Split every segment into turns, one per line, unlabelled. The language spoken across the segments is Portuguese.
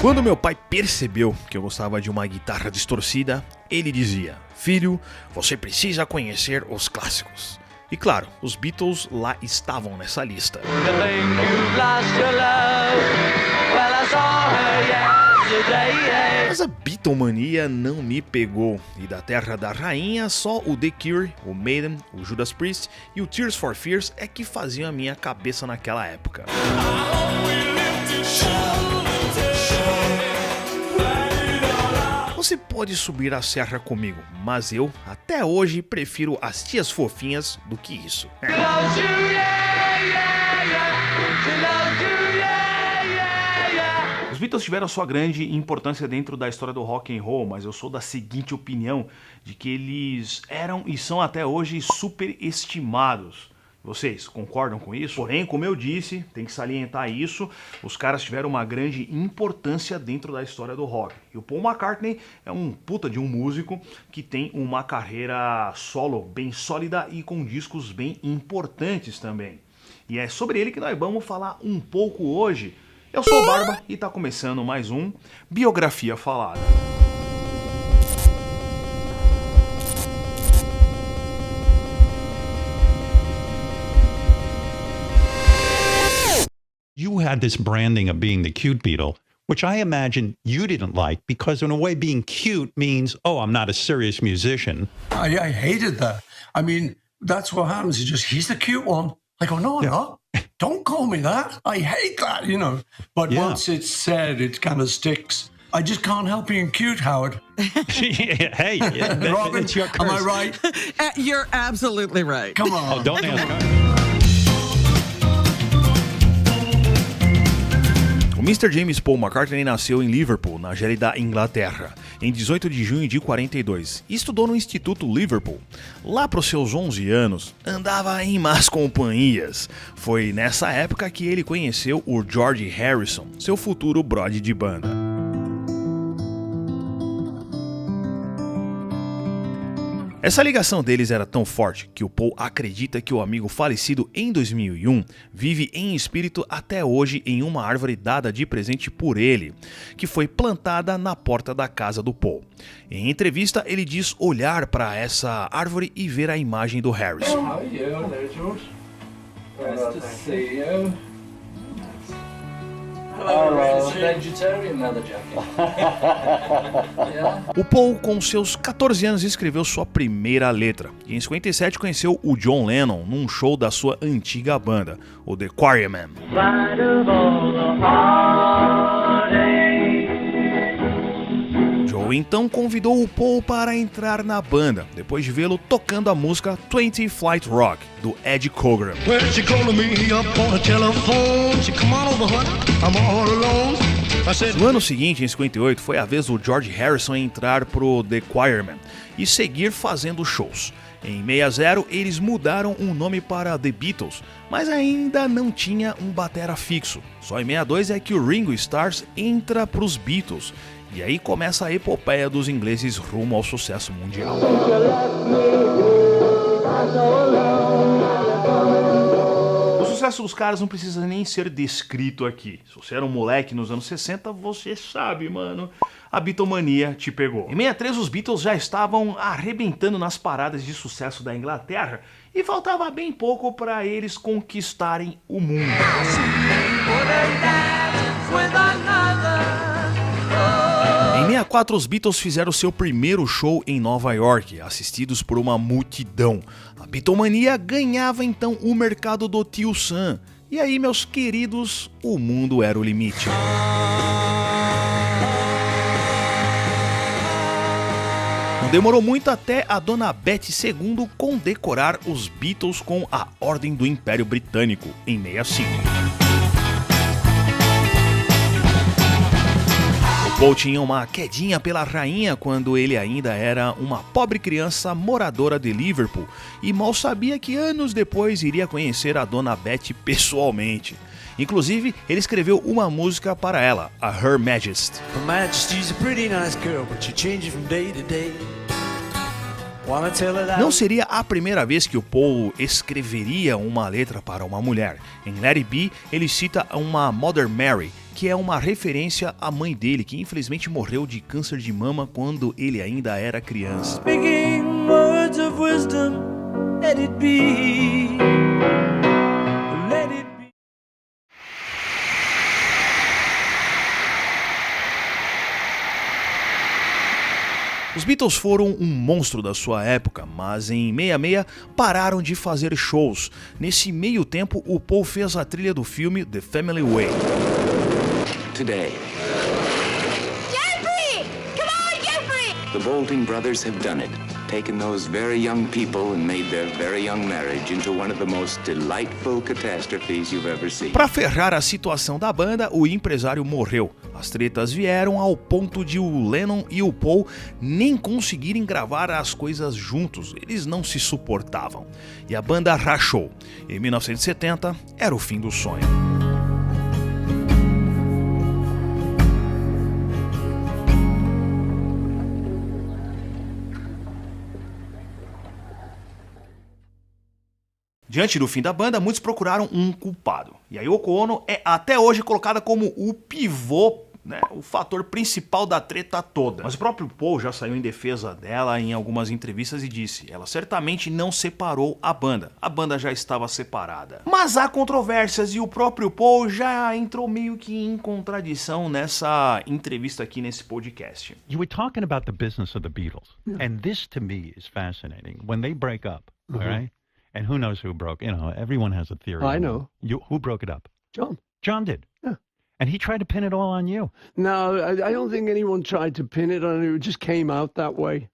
Quando meu pai percebeu que eu gostava de uma guitarra distorcida, ele dizia: "Filho, você precisa conhecer os clássicos." E claro, os Beatles lá estavam nessa lista. Mas a Beatlemania não me pegou, e da terra da rainha só o The Cure, o Maiden, o Judas Priest e o Tears for Fears é que faziam a minha cabeça naquela época. Você pode subir a serra comigo, mas eu, até hoje, prefiro as tias fofinhas do que isso. Os Beatles tiveram sua grande importância dentro da história do rock and roll, mas eu sou da seguinte opinião, de que eles eram e são até hoje superestimados. Vocês concordam com isso? Porém, como eu disse, tem que salientar isso, os caras tiveram uma grande importância dentro da história do rock. E o Paul McCartney é um puta de um músico que tem uma carreira solo bem sólida e com discos bem importantes também. E é sobre ele que nós vamos falar um pouco hoje. Eu sou o Barba e tá começando mais um Biografia Falada.
You had this branding of being the cute Beatle, which I imagine you didn't like because in a way being cute means, oh, I'm not a serious musician.
I hated that. I mean, that's what happens. He's the cute one. I go, no, I'm not. Don't call me that. I hate that, you know. But once it's said, it kind of sticks. I just can't help being cute, Howard.
Hey,
Robin,
it's your curse.
am I right?
You're absolutely right.
Come on.
Oh, don't ask her.
O Mr. James Paul McCartney nasceu em Liverpool, na gélida Inglaterra, em 18 de junho de 42 e estudou no Instituto Liverpool. Lá para os seus 11 anos, andava em más companhias. Foi nessa época que ele conheceu o George Harrison, seu futuro brode de banda. Essa ligação deles era tão forte que o Paul acredita que o amigo falecido em 2001 vive em espírito até hoje em uma árvore dada de presente por ele, que foi plantada na porta da casa do Paul. Em entrevista, ele diz olhar para essa árvore e ver a imagem do Harrison.
How are you? Hello, George. Nice to see you. Hello, vegetarian leather jacket. Yeah.
O Paul, com seus 14 anos, escreveu sua primeira letra e em 57 conheceu o John Lennon num show da sua antiga banda, o The Quarrymen. Joe então convidou o Paul para entrar na banda, depois de vê-lo tocando a música 20 Flight Rock, do Eddie Cochran. No ano seguinte, em 58, foi a vez do George Harrison entrar pro The Quarrymen e seguir fazendo shows. Em 60, eles mudaram o nome para The Beatles, mas ainda não tinha um batera fixo. Só em 62 é que o Ringo Starr entra pros Beatles, e aí começa a epopeia dos ingleses rumo ao sucesso mundial. O sucesso dos caras não precisa nem ser descrito aqui. Se você era um moleque nos anos 60, você sabe, mano. A Beatlemania te pegou. Em 63, os Beatles já estavam arrebentando nas paradas de sucesso da Inglaterra e faltava bem pouco para eles conquistarem o mundo. Em 64, os Beatles fizeram seu primeiro show em Nova York, assistidos por uma multidão. A Beatlemania ganhava então o mercado do Tio Sam. E aí, meus queridos, o mundo era o limite. Não demorou muito até a dona Betty II condecorar os Beatles com a Ordem do Império Britânico, em 65. Paul tinha uma quedinha pela rainha quando ele ainda era uma pobre criança moradora de Liverpool e mal sabia que anos depois iria conhecer a dona Betty pessoalmente. Inclusive, ele escreveu uma música para ela, a Her Majesty.
Her Majesty's a pretty nice girl, but she changes from day to day.
Não seria a primeira vez que o Paul escreveria uma letra para uma mulher. Em Let It Be, ele cita uma Mother Mary, que é uma referência à mãe dele, que infelizmente morreu de câncer de mama quando ele ainda era criança.
Speaking words of wisdom, let it be. Let it be.
Os Beatles foram um monstro da sua época, mas em 66 pararam de fazer shows. Nesse meio tempo, o Paul fez a trilha do filme The Family Way.
Today,
Jeffrey! Come on, Jeffrey!
the Bolting brothers have done it. Taken those very young people and made their very young marriage into one of the most delightful catastrophes you've ever seen.
Para ferrar a situação da banda, o empresário morreu. As tretas vieram ao ponto de o Lennon e o Paul nem conseguirem gravar as coisas juntos. Eles não se suportavam. E a banda rachou. Em 1970, era o fim do sonho. Diante do fim da banda, muitos procuraram um culpado. E a Yoko Ono é até hoje colocada como o pivô, né, o fator principal da treta toda. Mas o próprio Paul já saiu em defesa dela em algumas entrevistas e disse: ela certamente não separou a banda já estava separada. Mas há controvérsias e o próprio Paul já entrou meio que em contradição nessa entrevista aqui nesse podcast.
You were talking about the business of the Beatles, and this to me is fascinating. When they break up, all right? And who knows who broke? You know, everyone has a theory.
I know.
Who broke it up?
John.
John did.
Yeah.
And he tried to pin it all on you.
No, I don't think anyone tried to pin it on you. It just came out that way.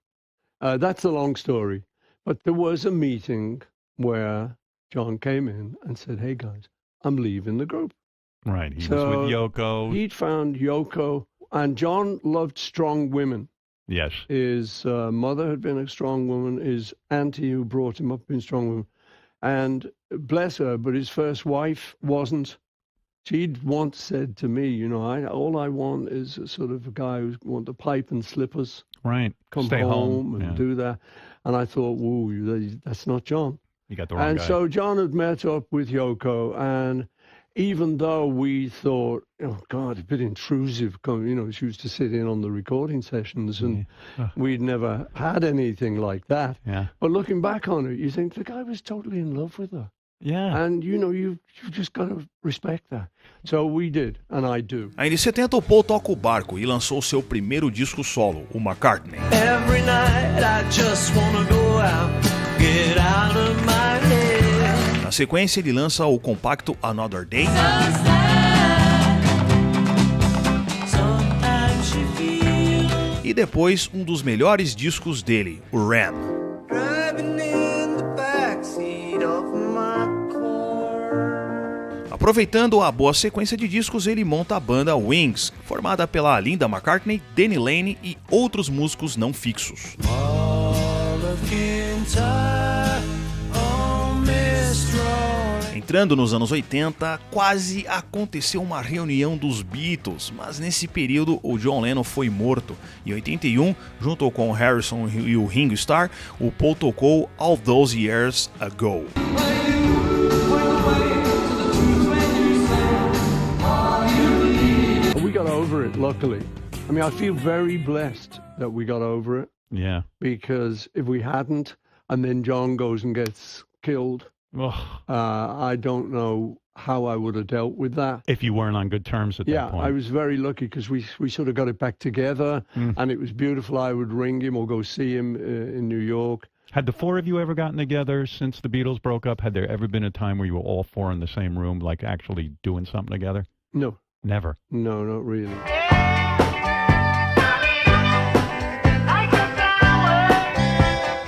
That's the long story. But there was a meeting where John came in and said, hey, guys, I'm leaving the group.
Right. He
So
was with Yoko.
He'd found Yoko, and John loved strong women.
Yes.
His mother had been a strong woman. His auntie who brought him up had been a strong woman. And bless her, but his first wife wasn't. She'd once said to me, you know, all I want is a sort of a guy who wants a pipe and slippers.
Right.
Come
Stay
home and
Yeah.
do that. And I thought, whoa, that's not John.
You got the wrong
And
guy.
so John had met up with Yoko, and even though we thought, oh God, a bit intrusive, you know, she used to sit in on the recording sessions, and we'd never had anything like that.
Yeah.
But looking back on it, you think the guy was totally in love with her.
Yeah.
And, you know, you've just got to respect that. So we did, and I do.
Ainda em 70, o Paul toca o barco e lançou seu primeiro disco solo, o McCartney.
Every night I just wanna go out, get out of my head.
Na sequência, ele lança o compacto Another Day
Sometimes you feel
e depois um dos melhores discos dele, o Ram.
driving in the backseat of my car.
Aproveitando a boa sequência de discos, ele monta a banda Wings, formada pela Linda McCartney, Denny Laine e outros músicos não fixos.
All of guitar, oh, Miss Roy.
Entrando nos anos 80, quase aconteceu uma reunião dos Beatles, mas nesse período o John Lennon foi morto. Em 81, junto com o Harrison e o Ringo Starr, o Paul tocou All Those Years Ago.
We got over it, luckily. I mean, I feel very blessed that we got over it,
Yeah.
because if we hadn't, and then John goes and gets killed,
Ugh.
I don't know how I would have dealt with that.
If you weren't on good terms at
Yeah,
that point.
I was very lucky because we sort of got it back together, and it was beautiful. I would ring him or go see him in New York.
Had the four of you ever gotten together since the Beatles broke up? Had there ever been a time where you were all four in the same room, like actually doing something together?
No,
Never.
no, not really.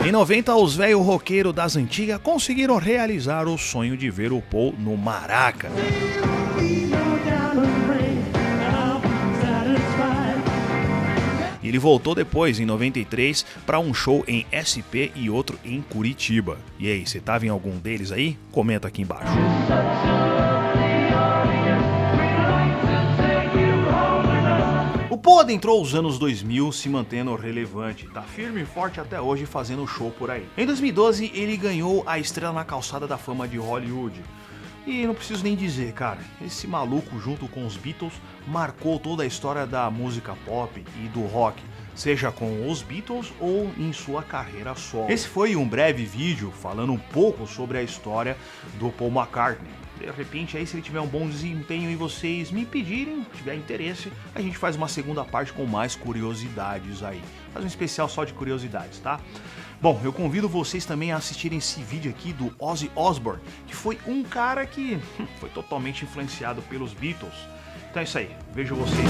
Em 90, os velho roqueiro das antigas conseguiram realizar o sonho de ver o Paul no Maraca. E ele voltou depois, em 93, para um show em SP e outro em Curitiba. E aí, você estava em algum deles aí? Comenta aqui embaixo. O Paul adentrou os anos 2000 se mantendo relevante, tá firme e forte até hoje fazendo show por aí. Em 2012 ele ganhou a estrela na calçada da fama de Hollywood. E não preciso nem dizer, cara, esse maluco junto com os Beatles marcou toda a história da música pop e do rock, seja com os Beatles ou em sua carreira solo. Esse foi um breve vídeo falando um pouco sobre a história do Paul McCartney. De repente aí, se ele tiver um bom desempenho e vocês me pedirem, tiver interesse, a gente faz uma segunda parte com mais curiosidades aí. Faz um especial só de curiosidades, tá? Bom, eu convido vocês também a assistirem esse vídeo aqui do Ozzy Osbourne, que foi um cara que foi totalmente influenciado pelos Beatles. Então é isso aí, vejo vocês.